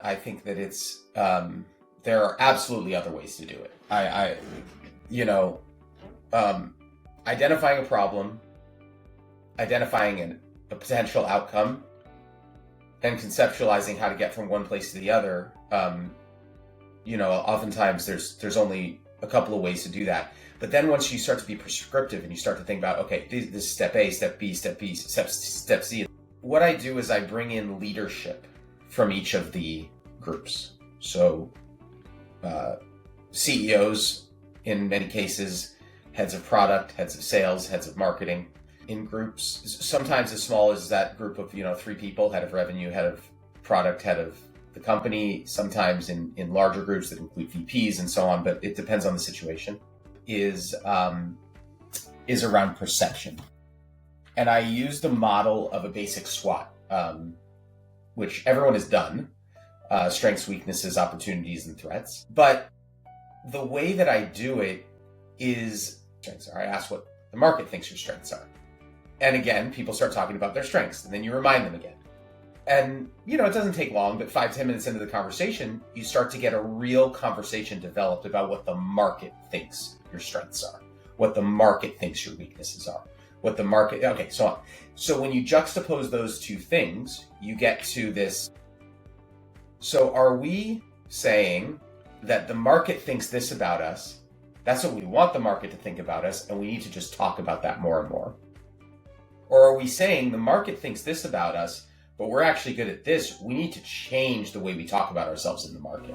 I think that there are absolutely other ways to do it. Identifying a problem, identifying a potential outcome, and conceptualizing how to get from one place to the other. Oftentimes there's only a couple of ways to do that. But then once you start to be prescriptive and you start to think about, okay, this is step A, step B, step C. What I do is I bring in leadership from each of the groups. So CEOs, in many cases, heads of product, heads of sales, heads of marketing, in groups, sometimes as small as that group of 3 people, head of revenue, head of product, head of the company, sometimes in larger groups that include VPs and so on, but it depends on the situation, is around perception. And I use the model of a basic SWOT, which everyone has done, strengths, weaknesses, opportunities, and threats. But the way that I do it is, I ask what the market thinks your strengths are. And again, people start talking about their strengths, and then you remind them again. And, it doesn't take long, but 5-10 minutes into the conversation, you start to get a real conversation developed about what the market thinks your strengths are, what the market thinks your weaknesses are, so on. So when you juxtapose those two things, you get to this. So are we saying that the market thinks this about us? That's what we want the market to think about us, and we need to just talk about that more and more. Or are we saying the market thinks this about us, but we're actually good at this? We need to change the way we talk about ourselves in the market.